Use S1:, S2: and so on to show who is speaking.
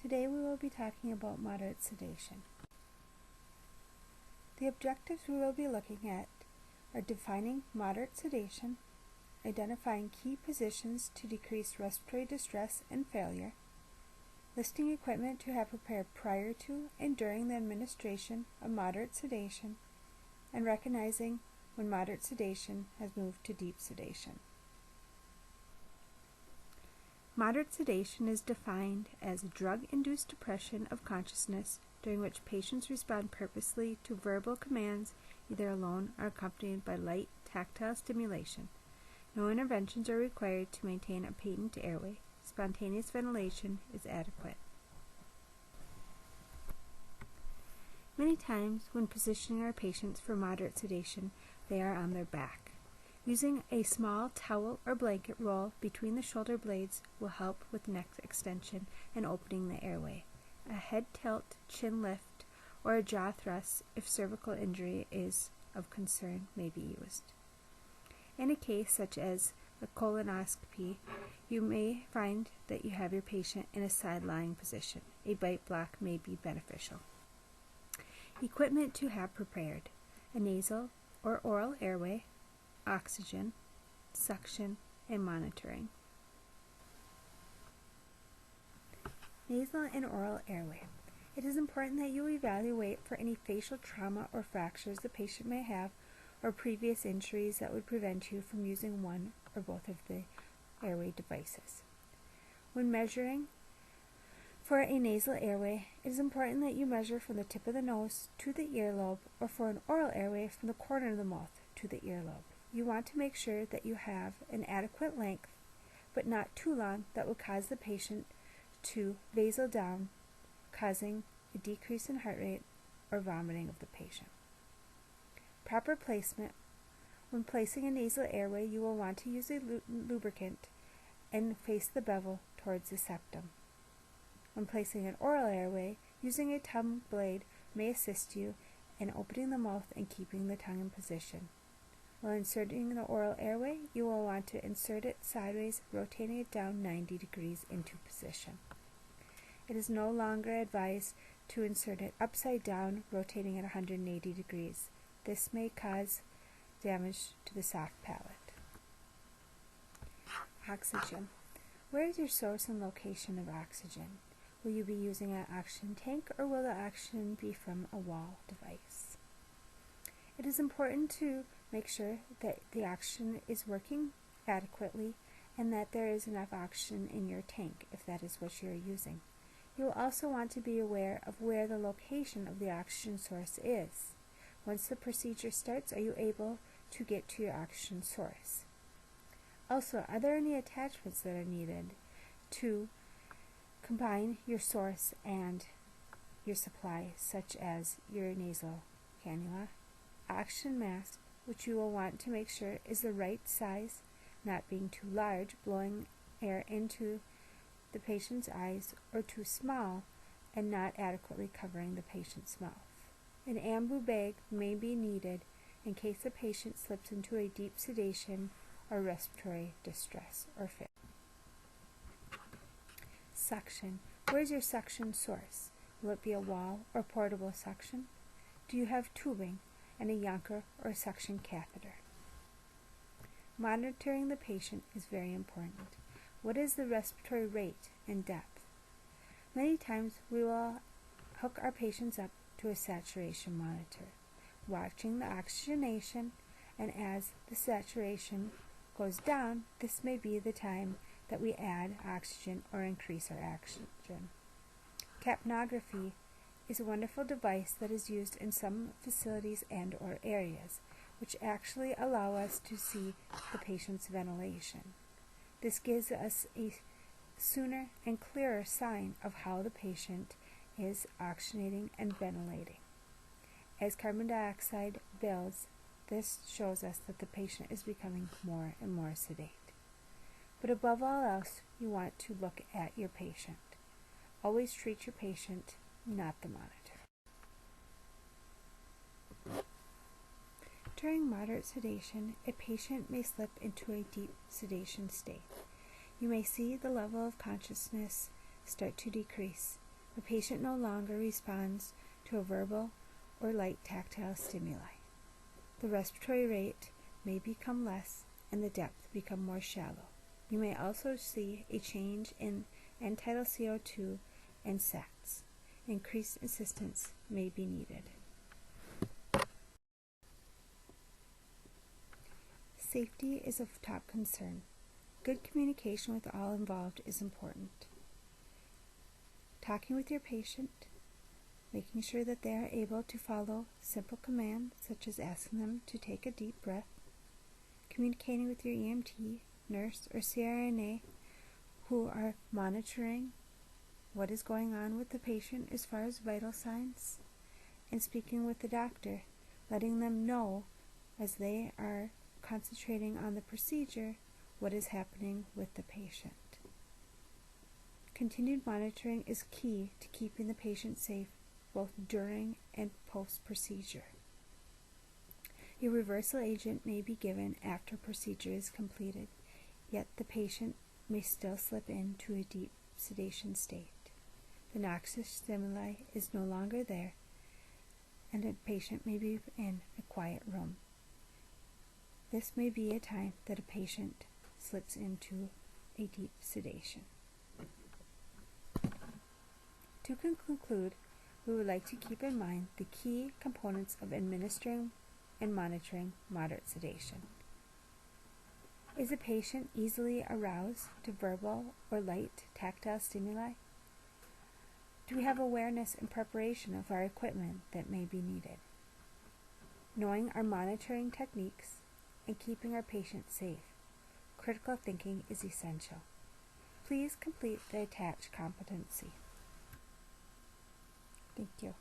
S1: Today we will be talking about moderate sedation. The objectives we will be looking at are defining moderate sedation, identifying key positions to decrease respiratory distress and failure, listing equipment to have prepared prior to and during the administration of moderate sedation, and recognizing when moderate sedation has moved to deep sedation. Moderate sedation is defined as drug-induced depression of consciousness during which patients respond purposely to verbal commands, either alone or accompanied by light tactile stimulation. No interventions are required to maintain a patent airway. Spontaneous ventilation is adequate. Many times when positioning our patients for moderate sedation, they are on their back. Using a small towel or blanket roll between the shoulder blades will help with neck extension and opening the airway. A head tilt, chin lift, or a jaw thrust if cervical injury is of concern may be used. In a case such as a colonoscopy, you may find that you have your patient in a side-lying position. A bite block may be beneficial. Equipment to have prepared: a nasal or oral airway, oxygen, suction, and monitoring. Nasal and oral airway. It is important that you evaluate for any facial trauma or fractures the patient may have or previous injuries that would prevent you from using one or both of the airway devices. When measuring for a nasal airway, it is important that you measure from the tip of the nose to the earlobe, or for an oral airway from the corner of the mouth to the earlobe. You want to make sure that you have an adequate length, but not too long that will cause the patient to vasal down, causing a decrease in heart rate or vomiting of the patient. Proper placement. When placing a nasal airway, you will want to use a lubricant and face the bevel towards the septum. When placing an oral airway, using a tongue blade may assist you in opening the mouth and keeping the tongue in position. While inserting the oral airway, you will want to insert it sideways, rotating it down 90 degrees into position. It is no longer advised to insert it upside down, rotating at 180 degrees. This may cause damage to the soft palate. Oxygen. Where is your source and location of oxygen? Will you be using an oxygen tank, or will the oxygen be from a wall device? It is important to make sure that the oxygen is working adequately and that there is enough oxygen in your tank if that is what you are using. You will also want to be aware of where the location of the oxygen source is. Once the procedure starts, are you able to get to your oxygen source? Also, are there any attachments that are needed to combine your source and your supply, such as your nasal cannula, oxygen mask, which you will want to make sure is the right size, not being too large, blowing air into the patient's eyes, or too small and not adequately covering the patient's mouth. An ambu bag may be needed in case the patient slips into a deep sedation or respiratory distress or failure. Suction. Where is your suction source? Will it be a wall or portable suction? Do you have tubing and a Yonker or suction catheter? Monitoring the patient is very important. What is the respiratory rate and depth? Many times we will hook our patients up to a saturation monitor, watching the oxygenation, and as the saturation goes down, this may be the time that we add oxygen or increase our oxygen. Capnography is a wonderful device that is used in some facilities and or areas, which actually allow us to see the patient's ventilation. This gives us a sooner and clearer sign of how the patient is oxygenating and ventilating. As carbon dioxide builds, this shows us that the patient is becoming more and more sedate. But above all else, you want to look at your patient. Always treat your patient, not the monitor. During moderate sedation, a patient may slip into a deep sedation state. You may see the level of consciousness start to decrease. The patient no longer responds to a verbal or light tactile stimuli. The respiratory rate may become less and the depth become more shallow. You may also see a change in end-tidal CO2 and SATs. Increased assistance may be needed. Safety is of top concern. Good communication with all involved is important. Talking with your patient, making sure that they are able to follow simple commands such as asking them to take a deep breath, communicating with your EMT, nurse, or CRNA who are monitoring what is going on with the patient as far as vital signs, and speaking with the doctor, letting them know as they are concentrating on the procedure what is happening with the patient. Continued monitoring is key to keeping the patient safe both during and post-procedure. A reversal agent may be given after procedure is completed, yet the patient may still slip into a deep sedation state. The noxious stimuli is no longer there, and a patient may be in a quiet room. This may be a time that a patient slips into a deep sedation. To conclude, we would like to keep in mind the key components of administering and monitoring moderate sedation. Is a patient easily aroused to verbal or light tactile stimuli? Do we have awareness and preparation of our equipment that may be needed? Knowing our monitoring techniques and keeping our patient safe, critical thinking is essential. Please complete the attached competency. Thank you.